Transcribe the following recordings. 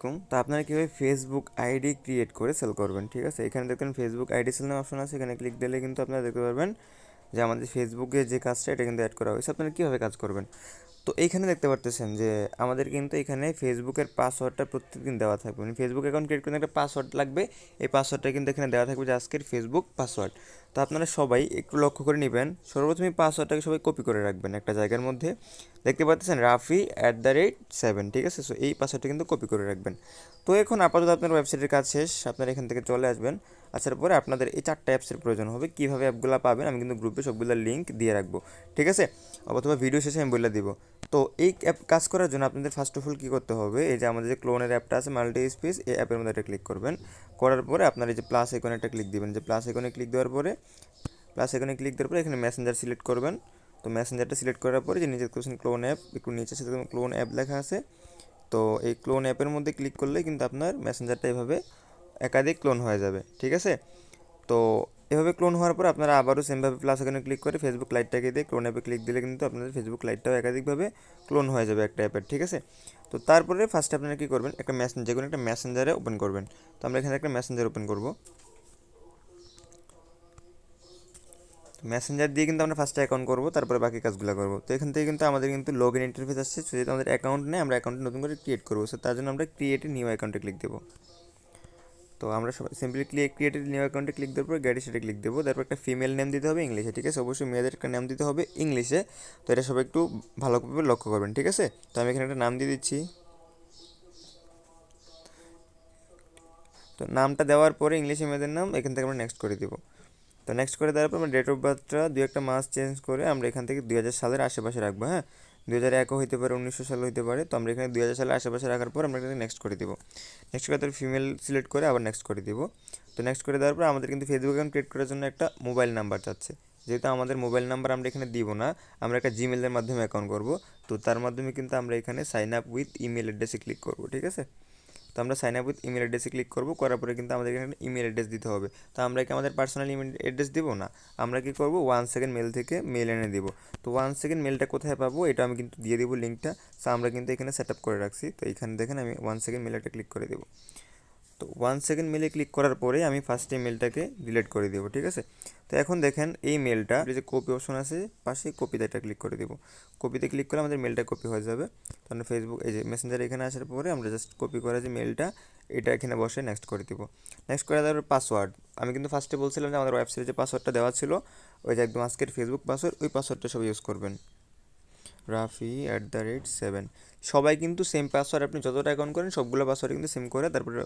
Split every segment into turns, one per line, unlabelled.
আলাইকুম। তো আপনারা কীভাবে ফেসবুক আইডি ক্রিয়েট করে সেল করবেন, ঠিক আছে? এখানে দেখবেন ফেসবুক আইডি সেল নামে অপশন আছে, এখানে ক্লিক দিলে কিন্তু আপনারা দেখতে পারবেন যে আমাদের ফেসবুকে যে কাজটা এটা কিন্তু অ্যাড করা হয়েছে। আপনারা কীভাবে কাজ করবেন? তো এইখানে দেখতে পারতেছেন যে আমাদের কিন্তু এখানে ফেসবুকের পাসওয়ার্ডটা প্রত্যেকদিন দেওয়া থাকবে, মানে ফেসবুক অ্যাকাউন্ট ক্রিয়েট করতে একটা পাসওয়ার্ড লাগবে। এই পাসওয়ার্ডটা কিন্তু এখানে দেওয়া থাকবে যে আজকের ফেসবুক পাসওয়ার্ড। তো আপনারা সবাই একটু লক্ষ্য করে নেবেন, সর্বপ্রথম এই পাসওয়ার্ডটাকে সবাই কপি করে রাখবেন একটা জায়গার মধ্যে। দেখতে পাচ্ছেন Rafi@7, ঠিক আছে? সো এই পাসওয়ার্ডটা কিন্তু কপি করে রাখবেন। তো এখন আপাতত আপনার ওয়েবসাইটের কাজ শেষ, আপনারা এখান থেকে চলে আসবেন। আসার পরে আপনাদের এই 4টা অ্যাপসের প্রয়োজন হবে। কীভাবে অ্যাপগুলো পাবেন আমি কিন্তু গ্রুপে সবগুলোর লিঙ্ক দিয়ে রাখবো, ঠিক আছে? অথবা ভিডিও শেষে আমি বলে দিব। তো এই অ্যাপ কাজ করার জন্য আপনাদের ফার্স্ট অফ অল কী করতে হবে, এই যে আমাদের যে ক্লোনের অ্যাপটা আছে মাল্টি স্পেস, এই অ্যাপের মধ্যে একটা ক্লিক করবেন। করার পরে আপনার এই যে প্লাস আইকনে একটা ক্লিক দিবেন, যে প্লাস আইকনে ক্লিক দেওয়ার পরে এখানে মেসেঞ্জার সিলেক্ট করবেন। তো মেসেঞ্জারটা সিলেক্ট করার পরে যে নিচে কোশ্চেন ক্লোন অ্যাপ, একটু নিচে সাথে ক্লোন অ্যাপ লেখা আছে। তো এই ক্লোন অ্যাপের মধ্যে ক্লিক করলে কিন্তু আপনার মেসেঞ্জারটা এভাবে একাধিক ক্লোন হয়ে যাবে, ঠিক আছে? তো এভাবে ক্লোন হওয়ার পর আপনারা আবারও সেমভাবে প্লাস এখানে ক্লিক করে ফেসবুক লাইটটাকে দিয়ে ক্লোন অ্যাপে ক্লিক দিলে কিন্তু আপনাদের ফেসবুক লাইটটাও একাধিকভাবে ক্লোন হয়ে যাবে একটা অ্যাপের, ঠিক আছে? তো তারপরে ফার্স্টে আপনারা কী করবেন, একটা যে কোনো একটা মেসেঞ্জারে ওপেন করবেন। তো আমরা এখানে একটা মেসেঞ্জার ওপেন করব। মেসেঞ্জার দিয়ে কিন্তু আমরা ফার্স্টে অ্যাকাউন্ট করবো, তারপরে বাকি কাজগুলো করবো। তো এখান থেকে কিন্তু আমাদের কিন্তু লগ ইন ইন্টারফেস আসছে। যেহেতু আমাদের অ্যাকাউন্ট নেই, আমরা অ্যাকাউন্ট নতুন করে ক্রিয়েট করবো। সো তার জন্য আমরা ক্রিয়েট নিউ অ্যাকাউন্টে ক্লিক দেবো। তো আমরা সিম্পলি ক্রিয়েটেড নিউ অ্যাকাউন্টে ক্লিক দেওয়ার পর গাইডে সেটা ক্লিক দেবো। তারপর একটা ফিমেল নেম দিতে হবে ইংলিশে, ঠিক আছে? অবশ্যই মেয়েদের একটা নাম দিতে হবে ইংলিশে। তো এটা সবাই একটু ভালোভাবে লক্ষ্য করবেন, ঠিক আছে? তো আমি এখানে একটা নাম দিয়ে দিচ্ছি। তো নামটা দেওয়ার পরে ইংলিশে মেয়েদের নাম, এখান থেকে আমরা নেক্সট করে দিব। তো নেক্সট করে দেওয়ার পর আমরা ডেট অফ বার্থটা দু একটা মাস চেঞ্জ করে আমরা এখান থেকে 2000 সালের আশেপাশে রাখবো, হ্যাঁ? 2001ও হইতে পারে, 1900 সাল হইতে পারে। তো আমরা এখানে 2000 সালের আশেপাশে রাখার পর আমরা এখানে নেক্সট করে দিব। নেক্সট করে তারপর ফিমেল সিলেক্ট করে আবার নেক্সট করে দিব। তো নেক্সট করে দেওয়ার পর আমাদের কিন্তু ফেসবুক অ্যাকাউন্ট ক্রিয়েট করার জন্য একটা মোবাইল নাম্বার চাচ্ছে। যেহেতু আমাদের মোবাইল নাম্বার আমরা এখানে দিব না, আমরা একটা জিমেলের মাধ্যমে অ্যাকাউন্ট করব। তো তার মাধ্যমে কিন্তু আমরা এখানে সাইন আপ উইথ ইমেল অ্যাড্রেসে ক্লিক করব, ঠিক আছে? তো আমরা সাইন আপ উইথ ইমেল অ্যাড্রেসে ক্লিক করবো, করার পরে কিন্তু আমাদের এখানে ইমেল অ্যাড্রেস দিতে হবে। তো আমরা কি আমাদের পার্সোনাল ইমেল অ্যাড্রেস দিব না, আমরা কি করব 1 সেকেন্ড মেল থেকে মেল এনে দিব। তো 1 সেকেন্ড মেলটা কোথায় পাবো এটা আমি কিন্তু দিয়ে দিব লিঙ্কটা। সো আমরা কিন্তু এখানে সেট আপ করে রাখছি। তো এখানে দেখেন আমি 1 সেকেন্ড মেল একটা ক্লিক করে দেবো। তো 1 সেকেন্ড মেলে ক্লিক করার পরে আমি ফার্স্টে মেলটাকে ডিলিট করে দেবো, ঠিক আছে? তো এখন দেখেন এই মেলটা যে কপি অপশন আছে পাশে, কপিতে একটা ক্লিক করে দেবো। কপিতে ক্লিক করে আমাদের মেলটা কপি হয়ে যাবে। তো আমরা ফেসবুক এই যে মেসেঞ্জার এখানে আসার পরে আমরা জাস্ট কপি করা যে মেলটা এটা এখানে বসে নেক্সট করে দিব। নেক্সট করে দেওয়ার পাসওয়ার্ড, আমি কিন্তু ফার্স্টে বলছিলাম যে আমাদের ওয়েবসাইটে যে পাসওয়ার্ডটা দেওয়া ছিল ওই যে একদম আজকের ফেসবুক পাসওয়ার্ড, ওই পাসওয়ার্ডটা সব ইউজ করবেন, Rafi@7। সবাই কিন্তু সেম পাসওয়ার্ড, আপনি যতটা অ্যাকাউন্ট করেন সবগুলো পাসওয়ার্ড কিন্তু সেম করে তারপরে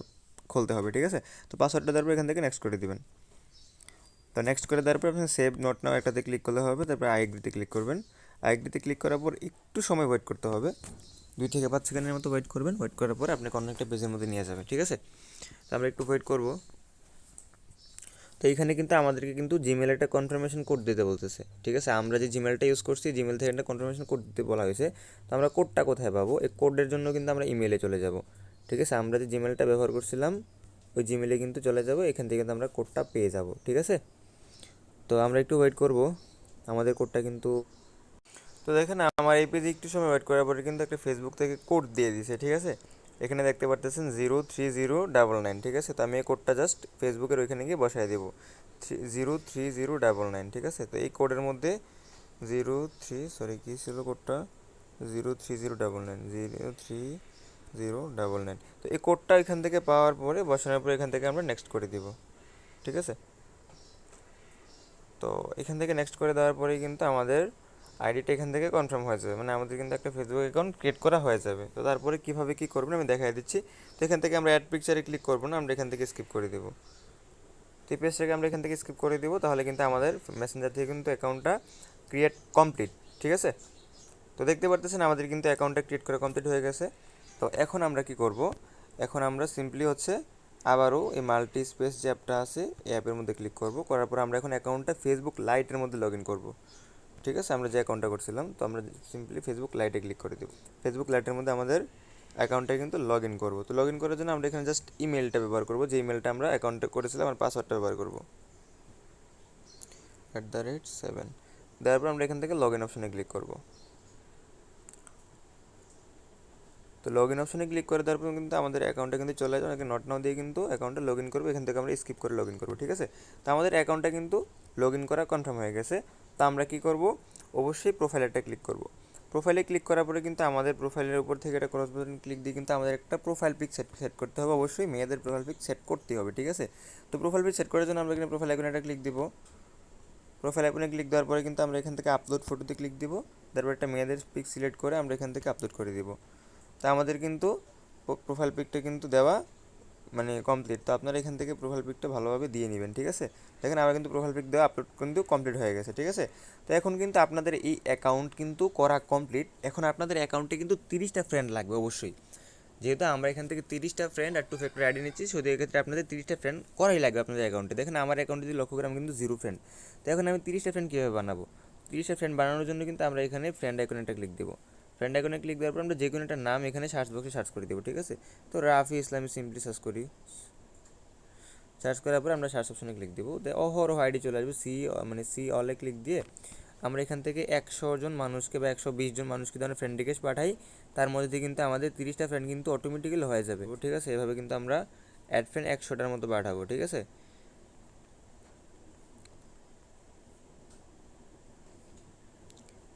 খুলতে হবে, ঠিক আছে? তো পাসওয়ার্ডটা দেওয়ার পর এখান থেকে নেক্সট করে দিবেন। তো নেক্সট করে দেওয়ার পর আপনি সেভ নোট নাও একটাতে ক্লিক করলে হবে, তারপর আইএগ্রিতে ক্লিক করবেন। আইএগ্রিতে ক্লিক করার পর একটু সময় ওয়েট করতে হবে, 2 থেকে 5 সেকেন্ডের মতো ওয়েট করবেন। ওয়েট করার পর আপনাকে অন্য একটা পেজের মধ্যে নিয়ে যাবে, ঠিক আছে? তো আমরা একটু ওয়েট করব। তো এইখানে কিন্তু আমাদেরকে কিন্তু জিমেল একটা কনফার্মেশন কোড দিতে বলতেছে, ঠিক আছে? আমরা যে জিমেলটা ইউজ করছি জিমেল থেকে একটা কনফার্মেশন কোড দিতে বলা হয়েছে। তো আমরা কোডটা কোথায় পাবো, এই কোডের জন্য কিন্তু আমরা ইমেলে চলে যাব, ঠিক আছে? আমরা যে জিমেলটা ব্যবহার করছিলাম ওই জিমেলে কিন্তু চলে যাব, এখান থেকে কিন্তু আমরা কোডটা পেয়ে যাব, ঠিক আছে? তো আমরা একটু ওয়েট করব, আমাদের কোডটা কিন্তু, তো দেখেন আমার এই পেজে একটু সময় ওয়েট করার পরে কিন্তু একটা ফেসবুক থেকে কোড দিয়ে দিছে, ঠিক আছে? এখানে দেখতে পারতেছেন 03099, ঠিক আছে? তো আমি এই কোডটা জাস্ট ফেসবুকের ওইখানে গিয়ে বসাই দেবো, 03099, ঠিক আছে? তো এই কোডের মধ্যে কী ছিল কোডটা, 03099। তো এই কোডটা এখান থেকে পাওয়ার পরে বসানোর পরে এখান থেকে আমরা নেক্সট করে দিব, ঠিক আছে? তো এখান থেকে নেক্সট করে দেওয়ার পরেই কিন্তু আমাদের আইডিটা এখান থেকে কনফার্ম হয়ে যাবে, মানে আমাদের কিন্তু একটা ফেসবুক অ্যাকাউন্ট ক্রিয়েট করা হয়ে যাবে। তো তারপরে কীভাবে কী করবেন আমি দেখাই দিচ্ছি। তো এখান থেকে আমরা অ্যাড পিকচারে ক্লিক করবো না, আমরা এখান থেকে স্কিপ করে দেবো। তো এই পেজটাকে আমরা এখান থেকে স্কিপ করে দেবো, তাহলে কিন্তু আমাদের মেসেঞ্জার থেকে কিন্তু অ্যাকাউন্টটা ক্রিয়েট কমপ্লিট, ঠিক আছে? তো দেখতে পারতেছেন আমাদের কিন্তু অ্যাকাউন্টটা ক্রিয়েট করা কমপ্লিট হয়ে গেছে। তো এখন আমরা কি করব, এখন আমরা সিম্পলি হচ্ছে আবারও এই মাল্টি স্পেস যে অ্যাপটা আছে এই অ্যাপের মধ্যে ক্লিক করব। করার পর আমরা এখন অ্যাকাউন্টটা ফেসবুক লাইটের মধ্যে লগ ইন করবো, ঠিক আছে? আমরা যে অ্যাকাউন্টটা করছিলাম, তো আমরা সিম্পলি ফেসবুক লাইটে ক্লিক করে দেবো। ফেসবুক লাইটের মধ্যে আমাদের অ্যাকাউন্টটা কিন্তু লগ ইন করবো। তো লগ ইন করার জন্য আমরা এখানে জাস্ট ইমেলটা ব্যবহার করবো, যে ইমেলটা আমরা অ্যাকাউন্টে করেছিলাম, আর পাসওয়ার্ডটা ব্যবহার করবো @7। দেওয়ার পর আমরা এখান থেকে লগ ইন অপশনে ক্লিক করবো। তো তো লগ ইন অপশনে ক্লিক করে দেওয়ার পর কিন্তু আমাদের অ্যাকাউন্টটা কিন্তু চলে যাবে, নট নাও দিয়ে কিন্তু অ্যাকাউন্টে লগ ইন করবো, এখান থেকে আমরা স্কিপ করে লগ ইন করবো, ঠিক আছে। তো আমাদের অ্যাকাউন্টটা কিন্তু লগ ইন করা কনফার্ম হয়ে গেছে। তো আমরা কী করব, অবশ্যই প্রোফাইলটা ক্লিক করব। প্রোফাইলে ক্লিক করার পরে কিন্তু আমাদের প্রোফাইলের উপর থেকে একটা ক্রস বাটন ক্লিক দিয়ে কিন্তু আমাদের একটা প্রোফাইল পিক সেট করতে হবে, অবশ্যই মেয়েদের প্রোফাইল পিক সেট করতে হবে, ঠিক আছে। তো প্রোফাইল পিক সেট করার জন্য আমরা এখানে প্রোফাইল আইকনে একটা ক্লিক দিব। প্রোফাইল আইকনে ক্লিক দেওয়ার পরে কিন্তু আমরা এখান থেকে আপলোড ফটোতে ক্লিক দিব, তারপর একটা মেয়েদের পিক সিলেক্ট করে আমরা এখান থেকে আপলোড করে দিব। তো আমাদের কিন্তু প্রোফাইল পিকটা কিন্তু দেওয়া মানে কমপ্লিট। তো আপনারা এখান থেকে প্রোফাইল পিকটা ভালোভাবে দিয়ে নেবেন, ঠিক আছে। দেখেন আমার কিন্তু প্রোফাইল পিক দেওয়া আপলোড কিন্তু কমপ্লিট হয়ে গেছে, ঠিক আছে। তো এখন কিন্তু আপনাদের এই অ্যাকাউন্ট কিন্তু করা কমপ্লিট। এখন আপনাদের অ্যাকাউন্টে কিন্তু 30টা ফ্রেন্ড লাগবে অবশ্যই, যেহেতু আমরা এখান থেকে 30টা ফ্রেন্ড আর 2 ফ্যাক্টর আইডি নিচ্ছি, শুধু এক্ষেত্রে আপনাদের 30টা ফ্রেন্ড করাই লাগবে আপনাদের অ্যাকাউন্টে। দেখেন আমার অ্যাকাউন্টে যদি লক্ষ্য করি আমি কিন্তু 0 ফ্রেন্ড। তো এখন আমি 30টা ফ্রেন্ড কীভাবে বানাবো, 30টা ফ্রেন্ড বানানোর জন্য কিন্তু আমরা এখানে ফ্রেন্ড আইকনে একটা ক্লিক দেবো। ফ্রেন্ড আইকনে ক্লিক দেওয়ার পর আমরা যে কোনো একটা নাম এখানে সার্চ বক্সে সার্চ করে দেবো, ঠিক আছে। তো রাফি ইসলামী সিম্পলি সার্চ করি, সার্চ করার পরে আমরা সার্চ অপশনে ক্লিক দেবো, অহরহ আইডি চলে আসবে। সি অলে ক্লিক দিয়ে আমরা এখান থেকে 100 জন মানুষকে বা 120 জন মানুষকে ধরনের ফ্রেন্ড রিকোয়েস্ট পাঠাই, তার মধ্যে দিয়ে কিন্তু আমাদের 30টা ফ্রেন্ড কিন্তু অটোমেটিক্যালি হয়ে যাবে, ঠিক আছে। এভাবে কিন্তু আমরা অ্যাড ফ্রেন্ড 100টার মতো পাঠাবো, ঠিক আছে।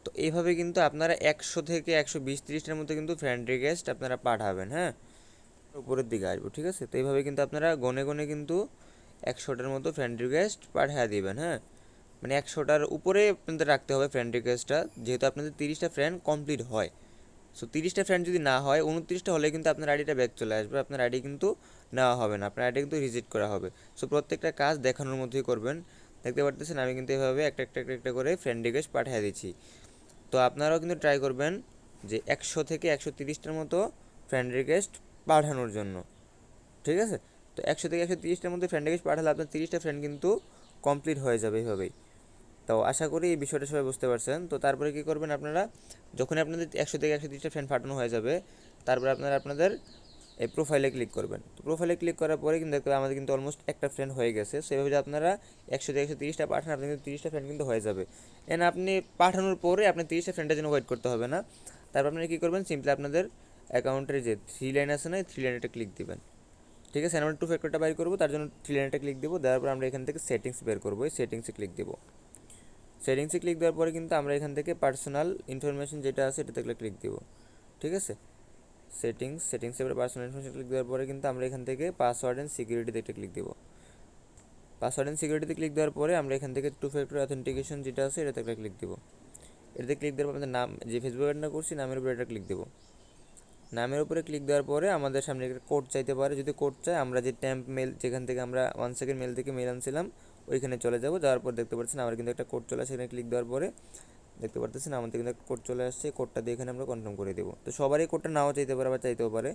তো এইভাবে কিন্তু আপনারা 100 থেকে 120-30টার মধ্যে কিন্তু ফ্রেন্ড রিকোয়েস্ট আপনারা পাঠাবেন, হ্যাঁ, উপরের দিকে আসবো, ঠিক আছে। তো এইভাবে কিন্তু আপনারা গনে গনে কিন্তু 100টার মতো ফ্রেন্ড রিকোয়েস্ট পাঠিয়ে দিবেন, হ্যাঁ। মানে 100টার উপরে আপনাদের রাখতে হবে ফ্রেন্ড রিকোয়েস্টটা, যেহেতু আপনাদের 30টা ফ্রেন্ড কমপ্লিট হয়। সো 30টা ফ্রেন্ড যদি না হয়, 29টা হলে কিন্তু আপনার আইডিটা ব্যাক চলে আসবে, আপনার আইডি কিন্তু নেওয়া হবে না, আপনার আইডি কিন্তু রিজেক্ট করা হবে। সো প্রত্যেকটা কাজ দেখানোর মধ্যেই করবেন। দেখতে পারতেছেন আমি কিন্তু এভাবে একটা করে ফ্রেন্ড রিকোয়েস্ট পাঠিয়ে দিচ্ছি। তো আপনারাও কিন্তু ট্রাই করবেন যে 100 থেকে 130টার মতো ফ্রেন্ড রিকোয়েস্ট পাঠানোর জন্য, ঠিক আছে। তো 100 থেকে 130টার মধ্যে ফ্রেন্ড রিকোয়েস্ট পাঠালে আপনার 30টা ফ্রেন্ড কিন্তু কমপ্লিট হয়ে যাবে এইভাবেই। তো আশা করি এই বিষয়টা সবাই বুঝতে পারছেন। তো তারপরে কী করবেন আপনারা, যখন আপনাদের 100 থেকে 130টা ফ্রেন্ড পাঠানো হয়ে যাবে, তারপরে আপনারা আপনাদের এই প্রোফাইলে ক্লিক করবেন। তো প্রোফাইলে ক্লিক করার পরে কিন্তু দেখতে আমাদের কিন্তু অলমোস্ট একটা ফ্রেন্ড হয়ে গেছে। সেভাবে যদি আপনারা 100 থেকে 130টা পাঠান, আপনার কিন্তু 30টা ফ্রেন্ড কিন্তু হয়ে যাবে। এন্ড আপনি পাঠানোর পরে আপনি 30টা ফ্রেন্ডের জন্য ওয়েট করতে হবে না। তারপর আপনারা কী করবেন, সিম্পলি আপনাদের অ্যাকাউন্টের যে 3 লাইন আছে না, 3 লাইনটা ক্লিক দিবেন, ঠিক আছে। আমরা 2 ফ্যাক্টরটা বাইর করবো, তার জন্য 3 লাইনটা ক্লিক দেবো। দেওয়ার পর আমরা এখান থেকে সেটিংস বের করবো, এই সেটিংসে ক্লিক দেবো। সেটিংসে ক্লিক দেওয়ার পরে কিন্তু আমরা এখান থেকে পার্সোনাল ইনফরমেশন যেটা আছে এটাতে ক্লিক দেবো, ঠিক আছে। সেটিংসে এবার পার্সোনাল ইনফরমেশন ক্লিক দেওয়ার পরে কিন্তু আমরা এখান থেকে পাসওয়ার্ড অ্যান্ড সিকিউরিটিতে একটা ক্লিক দেবো। পাসওয়ার্ড অ্যান্ড সিকিউরিটিতে ক্লিক দেওয়ার পরে আমরা এখান থেকে 2 ফ্যাক্টর অথেন্টিকেশন যেটা আছে এটাতে একটা ক্লিক দেবো। এটাতে ক্লিক দেওয়ার পর আমাদের নাম, যে ফেসবুক অ্যাডটা করছি নামের উপরে এটা ক্লিক দেবো। নামের উপরে ক্লিক দেওয়ার পরে আমাদের সামনে একটা কোড চাইতে পারে, যদি কোড চাই আমরা যে ট্যাম্প মেল যেখান থেকে আমরা 1 সেকেন্ড মেল থেকে মেল আনছিলাম ওইখানে চলে যাবো। যাওয়ার পর দেখতে পাচ্ছেন আমার কিন্তু একটা কোড চলে আসে, এখানে ক্লিক দেওয়ার পরে দেখতে পারতেছেন আমাদের কিন্তু একটা কোড চলে আসছে, কোডটা দিয়ে এখানে আমরা কনফার্ম করে দেবো। তো সবারই কোডটা নাও চাইতে পারে বা চাইতেও পারে,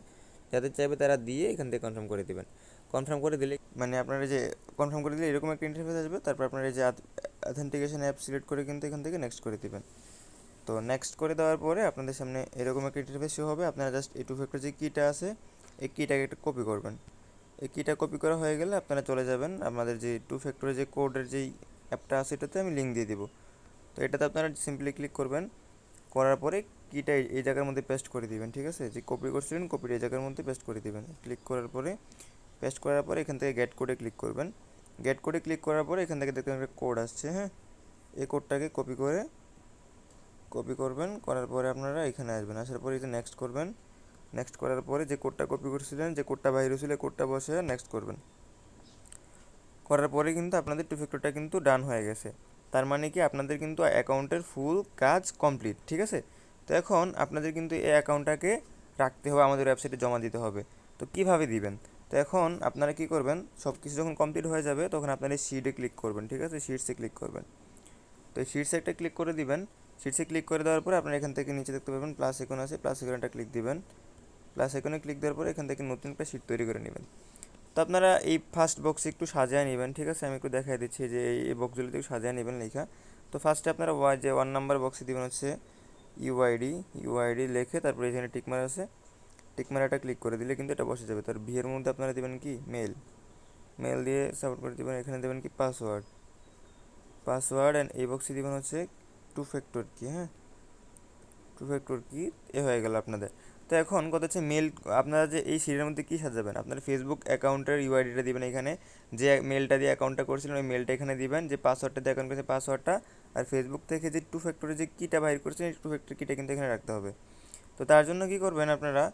যাদের চাইবে তারা দিয়ে এখান থেকে কনফার্ম করে দেবেন। কনফার্ম করে দিলে মানে আপনারা যে কনফার্ম করে দিলে এরকম একটা ইন্টারফেস আসবে। তারপর আপনারা এই যে অথেন্টিকেশন অ্যাপ সিলেক্ট করে কিন্তু এখান থেকে নেক্সট করে দেবেন। তো নেক্সট করে দেওয়ার পরে আপনাদের সামনে এরকম একটা ইন্টারফেস শো হবে। আপনারা জাস্ট এই 2 ফ্যাক্টর যে কিটা আছে এই কিটাকে একটা কপি করবেন। এই কিটা কপি করা হয়ে গেলে আপনারা চলে যাবেন আপনাদের যে 2 ফ্যাক্টরের যে কোডের যেই অ্যাপটা আছে এটাতে আমি লিঙ্ক দিয়ে দিব। তো এটাতে আপনারা সিম্পলি ক্লিক করবেন, করার পরে কিটা এই জায়গার মধ্যে পেস্ট করে দিবেন, ঠিক আছে। যে কপি করছিলেন কপিটা এই জায়গার মধ্যে পেস্ট করে দিবেন। ক্লিক করার পরে পেস্ট করার পরে এখান থেকে গেট কোডে ক্লিক করবেন। গেট কোডে ক্লিক করার পরে এখান থেকে দেখবেন একটা কোড আসছে, হ্যাঁ। এই কোডটাকে কপি করবেন, করার পরে আপনারা এখানে আসবেন। আসার পরে এই যে নেক্সট করবেন। নেক্সট করার পরে যে কোডটা কপি করছিলেন, যে কোডটা বাইরে ছিল কোডটা বসে নেক্সট করবেন। করার পরে কিন্তু আপনাদের 2 ফ্যাক্টরটা কিন্তু ডান হয়ে গেছে। তার মানে কি আপনাদের কিন্তু অ্যাকাউন্টের ফুল কাজ কমপ্লিট, ঠিক আছে। তো এখন আপনাদের কিন্তু এই অ্যাকাউন্টটাকে রাখতে হবে, আমাদের ওয়েবসাইটে জমা দিতে হবে। তো কিভাবে দিবেন, তো এখন আপনারা কি করবেন, সব কিছু যখন কমপ্লিট হয়ে যাবে তখন আপনারা এই শিটে ক্লিক করবেন, ঠিক আছে। শিটসে ক্লিক করবেন। তো এই শিটসে একটা ক্লিক করে দিবেন। শিটসে ক্লিক করে দেওয়ার পরে আপনারা এখান থেকে নিচে দেখতে পাবেন প্লাস আইকন আছে, প্লাস আইকনটা ক্লিক দিবেন। প্লাস আইকনে ক্লিক দেওয়ার পরে এখান থেকে নতুন একটা শিট তৈরি করে নেবেন। তো আপনারা এই ফার্স্ট বক্সে একটু সাজিয়ে নেবেন, ঠিক আছে। আমি একটু দেখাই দিচ্ছি যে এই বক্সগুলোতে একটু সাজিয়ে নেবেন লেখা। তো ফার্স্টে আপনারা যে 1 নাম্বার বক্সে দেবেন হচ্ছে ইউআইডি লিখে তারপরে এখানে টিকমার আছে, টিকমারাটা ক্লিক করে দিলে কিন্তু এটা বসে যাবে। তার ভি এর মধ্যে আপনারা দেবেন কি মেল দিয়ে সাপোর্ট করে দেবেন। এখানে দেবেন কি পাসওয়ার্ড অ্যান্ড এই বক্সে দেবেন হচ্ছে 2 ফ্যাক্টর কি, হ্যাঁ 2 ফ্যাক্টর কি। এ হয়ে গেল আপনাদের। তো এখন কথা হচ্ছে মেল, আপনারা যে এই সিটের মধ্যে কী সাজাবেন, আপনার ফেসবুক অ্যাকাউন্টের ইউআইডিটা দিবেন এখানে, যে মেলটা দিয়ে অ্যাকাউন্টটা করছিলেন ওই মেলটা এখানে দিবেন, যে পাসওয়ার্ডটা দিয়ে অ্যাকাউন্ট করেছে পাসওয়ার্ডটা, আর ফেসবুক থেকে যে টু ফ্যাক্টরের যে কিটা বাইর করছেন এই টু ফ্যাক্টর কিটা কিন্তু এখানে রাখতে হবে। তো তার জন্য কী করবেন আপনারা,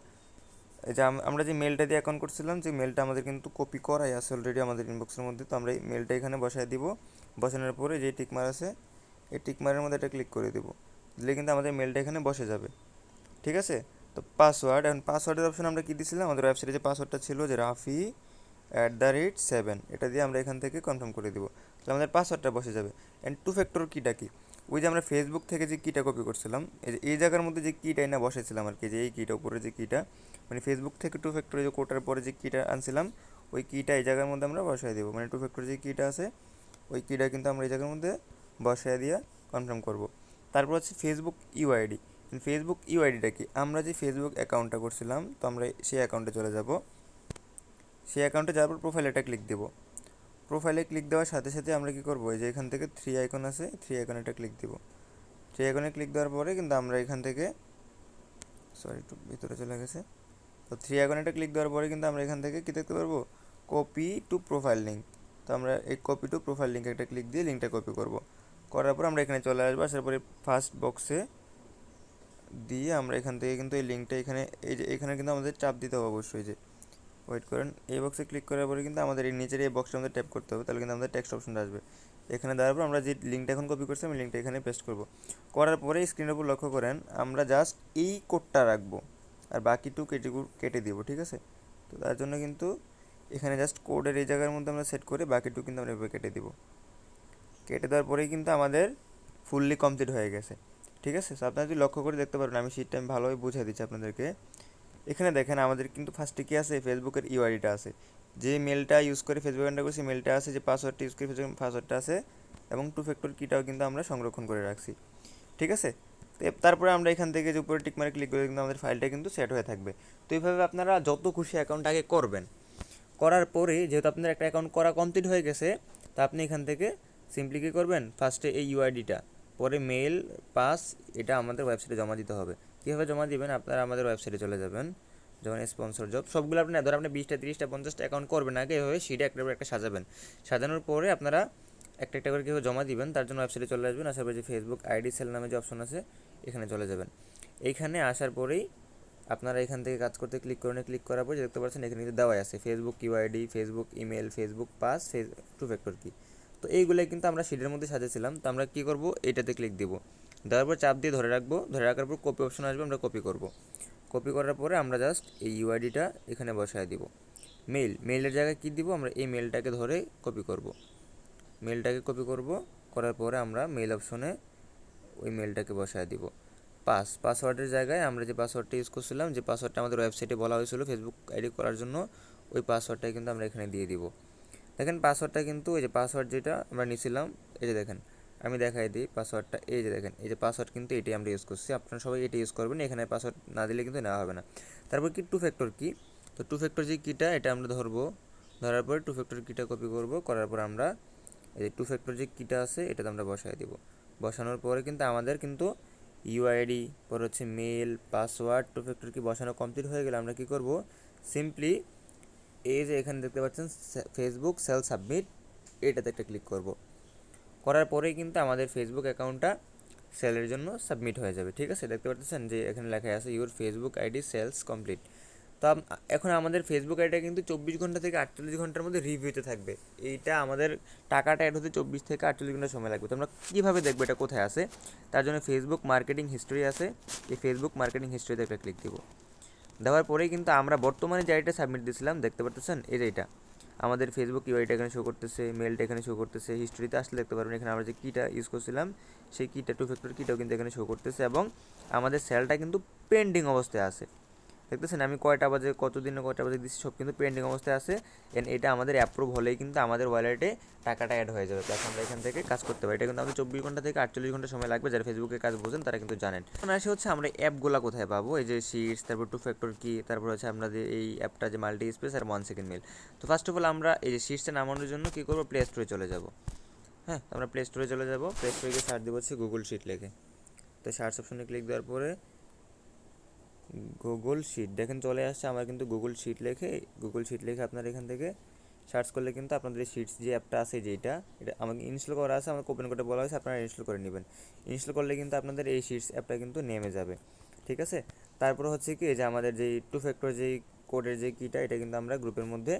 এই যে আমরা যে মেলটা দিয়ে অ্যাকাউন্ট করছিলাম, যে মেলটা আমাদের কিন্তু কপি করাই আছে অলরেডি আমাদের ইনবক্সের মধ্যে, তো আমরা এই মেলটা এখানে বসায় দিব। বসানোর পরে যে টিকমার আছে এই টিকমারের মধ্যে এটা ক্লিক করে দেবো, দিলে কিন্তু আমাদের মেলটা এখানে বসে যাবে। ঠিক আছে। তো পাসওয়ার্ড, এখন পাসওয়ার্ডের অপশন আমরা কী দিয়েছিলাম, আমাদের ওয়েবসাইটে যে পাসওয়ার্ডটা ছিল যে Rafi@7, এটা দিয়ে আমরা এখান থেকে কনফার্ম করে দেবো, তাহলে আমাদের পাসওয়ার্ডটা বসে যাবে। অ্যান্ড টু ফ্যাক্টর কিটা কি, ওই যে আমরা ফেসবুক থেকে যে কিটা কপি করছিলাম, এই জায়গার মধ্যে যে কিটাই না বসেছিলাম আর কি, যে এই কিটা উপরে যে কিটা, মানে ফেসবুক থেকে টু ফ্যাক্টরে যে কোটার পরে যে কিটা আনছিলাম ওই কিটা এই জায়গার মধ্যে আমরা বসাই দেবো, মানে টু ফ্যাক্টর যে কিটা আছে ওই কিটা কিন্তু আমরা এই জায়গার মধ্যে বসায় দিয়ে কনফার্ম করব। তারপর হচ্ছে ফেসবুক ইউআইডি। ফেসবুক ইউআইডিটা কি, আমরা যে ফেসবুক অ্যাকাউন্টটা করছিলাম তো আমরা সেই অ্যাকাউন্টে চলে যাব। সেই অ্যাকাউন্টে যাওয়ার পর প্রোফাইলে এটা ক্লিক দেবো। প্রোফাইলে ক্লিক দেওয়ার সাথে সাথে আমরা কী করবো, এই যে এখান থেকে থ্রি আইকন আছে, থ্রি আইকনে এটা ক্লিক দেবো। থ্রি আইকনে ক্লিক দেওয়ার পরে কিন্তু আমরা এখান থেকে, সরি একটু ভিতরে চলে গেছে, তো থ্রি আইকনে এটা ক্লিক দেওয়ার পরে কিন্তু আমরা এখান থেকে কী দেখতে পারবো, কপি টু প্রোফাইল লিঙ্ক। তো আমরা এই কপি টু প্রোফাইল লিঙ্কে একটা ক্লিক দিয়ে লিঙ্কটা কপি করব। করার পর আমরা এখানে চলে আসবো, আসার পরে ফার্স্ট বক্সে দিয়ে আমরা এখান থেকে কিন্তু এই লিঙ্কটা এখানে, এই যে এখানে কিন্তু আমাদের চাপ দিতে হবে অবশ্যই, যে ওয়েট করেন, এই বক্সে ক্লিক করার পরে কিন্তু আমাদের এই নিচের এই বক্সটা আমাদের ট্যাপ করতে হবে, তাহলে কিন্তু আমাদের টেক্সট অপশনটা আসবে। এখানে দেওয়ার পর আমরা যে লিঙ্কটা এখন কপি করছি আমি লিঙ্কটা এখানে পেস্ট করব। করার পরে স্ক্রিনের উপর লক্ষ্য করেন আমরা জাস্ট এই কোডটা রাখবো আর বাকিটু কেটে দিব। ঠিক আছে। তো তার জন্য কিন্তু এখানে জাস্ট কোডের এই জায়গার মধ্যে আমরা সেট করে বাকিটু কিন্তু আমরা এভাবে কেটে দিব। কেটে দেওয়ার পরেই কিন্তু আমাদের ফুললি কমপ্লিট হয়ে গেছে। ঠিক আছে। সো আপনারা যদি লক্ষ্য করে দেখতে পারেন, আমি শীটটা আমি ভালোভাবে বুঝিয়ে দিচ্ছি আপনাদেরকে। এখানে দেখেন আমাদের কিন্তু ফার্স্টে কী আছে, ফেসবুকের ইউআইডিটা আছে, যে মেলটা ইউজ করে ফেসবুক অ্যাকাউন্টটা করছি মেলটা আছে, যে পাসওয়ার্ডটা ইউজ করে ফেসবুক পাসওয়ার্ডটা আছে, এবং টু ফ্যাক্টর কিটাও কিন্তু আমরা সংরক্ষণ করে রাখছি। ঠিক আছে। তো তারপরে আমরা এখান থেকে যে উপরে টিক মারে ক্লিক করে কিন্তু আমাদের ফাইলটা কিন্তু সেট হয়ে থাকবে। তো এইভাবে আপনারা যত খুশি অ্যাকাউন্ট আগে করবেন, করার পরে যেহেতু আপনার একটা অ্যাকাউন্ট করা কমপ্লিট হয়ে গেছে, তো আপনি এখান থেকে সিম্পলি কী করবেন, ফার্স্টে এই ইউআইডিটা, পরে মেল পাস, এটা আমাদের ওয়েবসাইটে জমা দিতে হবে। কীভাবে জমা দিবেন, আপনারা আমাদের ওয়েবসাইটে চলে যাবেন, যখন স্পন্সর জব সবগুলো আপনি ধর আপনি 20টা 30টা 50টা অ্যাকাউন্ট করবেন, আগে এভাবে সিটে একটা একটা সাজাবেন। সাজানোর পরে আপনারা একটা একটা করে কীভাবে জমা দিবেন তার জন্য ওয়েবসাইটে চলে আসবেন। আসার পরে যে ফেসবুক আইডি সেল নামে যে অপশন আছে এখানে চলে যাবেন। এইখানে আসার পরেই আপনারা এখান থেকে কাজ করতে ক্লিক করেন, ক্লিক করার পর দেখতে পাচ্ছেন এখানে কিন্তু দেওয়াই আছে Facebook UID, Facebook email, Facebook pass, two factor কি। তো এইগুলোই কিন্তু আমরা সিটের মধ্যে সাজিয়েছিলাম। তো আমরা কী করব, এইটাতে ক্লিক দিব, দেওয়ার পর চাপ দিয়ে ধরে রাখবো, ধরে রাখার পর কপি অপশন আসবে, আমরা কপি করব। কপি করার পরে আমরা জাস্ট এই ইউআইডিটা এখানে বসায় দিব। মেলের জায়গায় কী দিব, আমরা এই মেলটাকে ধরে কপি করব, মেলটাকে কপি করব। করার পরে আমরা মেল অপশনে ওই মেলটাকে বসায় দিব। পাসওয়ার্ডের জায়গায় আমরা যে পাসওয়ার্ডটা ইউজ করছিলাম, যে পাসওয়ার্ডটা আমাদের ওয়েবসাইটে বলা হয়েছিল ফেসবুক আইডি করার জন্য, ওই পাসওয়ার্ডটাই কিন্তু আমরা এখানে দিয়ে দিব। দেখেন পাসওয়ার্ডটা কিন্তু এই যে পাসওয়ার্ড যেটা আমরা নিয়েছিলাম, এই যে দেখেন আমি দেখাই দিই পাসওয়ার্ডটা, এই যে দেখেন এই যে পাসওয়ার্ড কিন্তু এটাই আমরা ইউজ করছি, আপনারা সবাই এটা ইউজ করবেন, এখানে পাসওয়ার্ড না দিলে কিন্তু নেওয়া হবে না। তারপর কি টু ফ্যাক্টর কি, তো টু ফ্যাক্টর যে কিটা এটা আমরা ধরবো, ধরার পরে টু ফ্যাক্টর কিটা কপি করব, করার পর আমরা এই যে টু ফ্যাক্টর যে কিটা আছে এটাতে আমরা বসাই দিব। বসানোর পরে কিন্তু আমাদের কিন্তু ইউআইডি, পর হচ্ছে মেল, পাসওয়ার্ড, টু ফ্যাক্টর কি বসানো কমপ্লিট হয়ে গেলে আমরা কি করব, সিম্পলি এই যে এখানে দেখতে পাচ্ছেন ফেসবুক সেল সাবমিট, এটাতে একটা ক্লিক করব। করার পরেই কিন্তু আমাদের ফেসবুক অ্যাকাউন্টটা সেলের জন্য সাবমিট হয়ে যাবে। ঠিক আছে। দেখতে পাচ্ছেন যে এখানে লেখা আছে your Facebook ID sales complete. তো এখন আমাদের ফেসবুক আইডিটা কিন্তু 24 ঘন্টা থেকে 48 ঘন্টার মধ্যে রিভিউতে থাকবে। এইটা আমাদের টাকাটা অ্যাড হতে 24 থেকে 48 ঘন্টা সময় লাগবে। তো আমরা কীভাবে দেখবো এটা কোথায় আছে, তার জন্য ফেসবুক মার্কেটিং হিস্ট্রি আছে, এই ফেসবুক মার্কেটিং হিস্ট্রিতে একটা ক্লিক দেবো। দেওয়ার পরেই কিন্তু আমরা বর্তমানে যে আইডিটা সাবমিট দিয়েছিলাম দেখতে পাচ্ছেন, এই যে এটা আমাদের ফেসবুক ইউআইটা এখানে শো করতেছে, মেলটা এখানে শো করতেছে, হিস্ট্রিতে আসলে দেখতে পারবেন এখানে আমরা যে কিটা ইউজ করছিলাম সেই কিটা টু ফ্যাক্টর কিটাও কিন্তু এখানে শো করতেছে, এবং আমাদের সেলটা কিন্তু পেন্ডিং অবস্থায় আছে। দেখতেছেন আমি কয়টা বাজে কত দিনে কয়টা বাজে দিচ্ছি সব কিন্তু পেন্ডিং অবস্থায় আছে। এন্ড এটা আমাদের অ্যাপ্রুভ হলেই কিন্তু আমাদের ওয়ালেটে টাকাটা অ্যাড হয়ে যাবে, প্লাস আমরা এখান থেকে কাজ করতে পারি। এটা কিন্তু আমাদের 24 ঘন্টা থেকে 48 ঘন্টা সময় লাগবে, যারা ফেসবুকে কাজ বোঝেন তারা কিন্তু জানেন। এখন আসে হচ্ছে আমরা অ্যাপগুলো কোথায় পাবো, এই যে শিটস, তারপর টু ফ্যাক্টর কি, তারপর হচ্ছে আমাদের এই অ্যাপটা যে মাল্টি স্পেস আর 1 সেকেন্ড মেল। তো ফার্স্ট অফ অল আমরা এই যে শিটসটা নামানোর জন্য কী করবো, প্লে স্টোরে চলে যাব। হ্যাঁ, আমরা প্লে স্টোরে চলে যাব, প্লে স্টোরে গিয়ে সার্চ দেবো হচ্ছে গুগল শিট লেখে। তো সার্চ অপশনে ক্লিক দেওয়ার পরে গুগল শিট দেখেন চলে আসছে আমার, কিন্তু গুগল শিট লিখে আপনার এখান থেকে সার্চ করলে কিন্তু আপনাদের এই শিটস যে অ্যাপটা আছে যেটা, এটা আমাকে ইনস্টল করা আছে, আমাকে ওপেন করতে বলা হয়েছে, আপনারা ইনস্টল করে নেবেন। ইনস্টল করলে কিন্তু আপনাদের এই শিটস অ্যাপটা কিন্তু নেমে যাবে, ঠিক আছে। তারপর হচ্ছে কি যে আমাদের যেই টু ফ্যাক্টর যেই কোডের যে কিটা, এটা কিন্তু আমরা গ্রুপের মধ্যে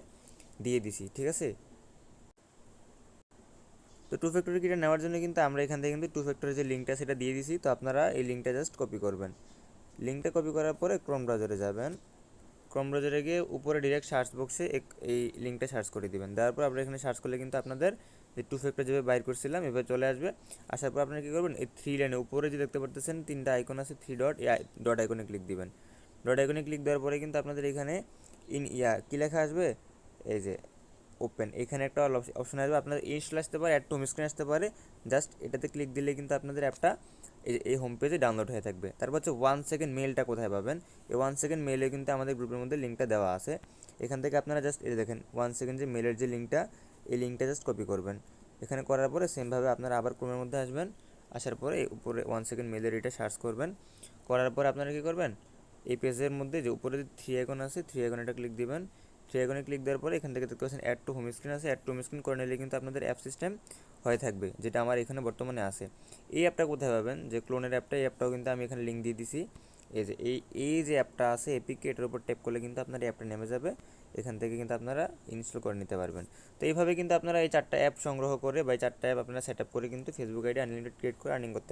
দিয়ে দিছি, ঠিক আছে। তো টু ফ্যাক্টর কিটা নেওয়ার জন্য কিন্তু আমরা এখান থেকে কিন্তু টু ফ্যাক্টরের যে লিঙ্কটা সেটা দিয়ে দিছি। তো আপনারা এই লিঙ্কটা জাস্ট কপি করবেন। লিঙ্কটা কপি করার পরে ক্রোম ব্রাউজারে যাবেন। ক্রোম ব্রাউজারে গিয়ে উপরে ডিরেক্ট সার্চ বক্সে এই লিঙ্কটা সার্চ করে দিবেন। দেওয়ার পর আপনারা এখানে সার্চ করলে কিন্তু আপনাদের যে টু ফ্যাক্টর যেভাবে বাইর করছিলাম এভাবে চলে আসবে। আসার পর আপনারা কী করবেন, এই থ্রি লাইনে উপরে যে দেখতে পারতেছেন তিনটা আইকন আছে, থ্রি ডট, এই ডট আইকনে ক্লিক দিবেন। ডট আইকনে ক্লিক দেওয়ার পরে কিন্তু আপনাদের এখানে কী লেখা আসবে, এই যে ওপেন, এখানে একটা অপশন আসবে, আপনাদের ইনস্টল আসতে পারে, অ্যাড টু হোম স্ক্রিন আসতে পারে। জাস্ট এটাতে ক্লিক দিলে কিন্তু আপনাদের অ্যাপটা এই হোম পেজে ডাউনলোড হয়ে থাকবে। তারপর হচ্ছে 1 সেকেন্ড মেলটা কোথায় পাবেন, এই 1 সেকেন্ড মেলে কিন্তু আমাদের গ্রুপের মধ্যে লিঙ্কটা দেওয়া আছে। এখান থেকে আপনারা জাস্ট এই দেখেন 1 সেকেন্ড যে মেলের যে লিঙ্কটা, এই লিঙ্কটা জাস্ট কপি করবেন। এখানে করার পরে সেমভাবে আপনারা আবার ক্রোমের মধ্যে আসবেন। আসার পরে উপরে 1 সেকেন্ড মেলের এটা সার্চ করবেন। করার পরে আপনারা কী করবেন, এই পেজের মধ্যে যে উপরে যে থ্রি আইকন আছে, থ্রি আইকন এটা ক্লিক দিবেন। থ্রি আইকনে ক্লিক দেওয়ার পরে এখান থেকে দেখতে পাচ্ছেন অ্যাড টু হোম স্ক্রিন আছে, অ্যাড টু হোম স্ক্রিন করে নিলে কিন্তু আপনাদের অ্যাপ সিস্টেম হয়ে থাকবে, যেটা আমার এখানে বর্তমানে আছে। এই অ্যাপটা কোথায় পাবেন, যে ক্লোনের অ্যাপটা, এই অ্যাপটাও কিন্তু আমি এখানে লিঙ্ক দিয়ে দিছি। এই যে এই যে অ্যাপটা আছে এপিক, এটার উপর ট্যাপ করলে কিন্তু আপনার এই অ্যাপটা নেমে যাবে। এখান থেকে কিন্তু আপনারা ইনস্টল করে নিতে পারবেন। তো এইভাবে কিন্তু আপনারা এই 4টা অ্যাপ সংগ্রহ করে বা এই 4টা অ্যাপ আপনারা সেট আপ করে কিন্তু ফেসবুক আইডি আনলিমিটেড ক্রিয়েট করে আর্নিং করতে পারবেন।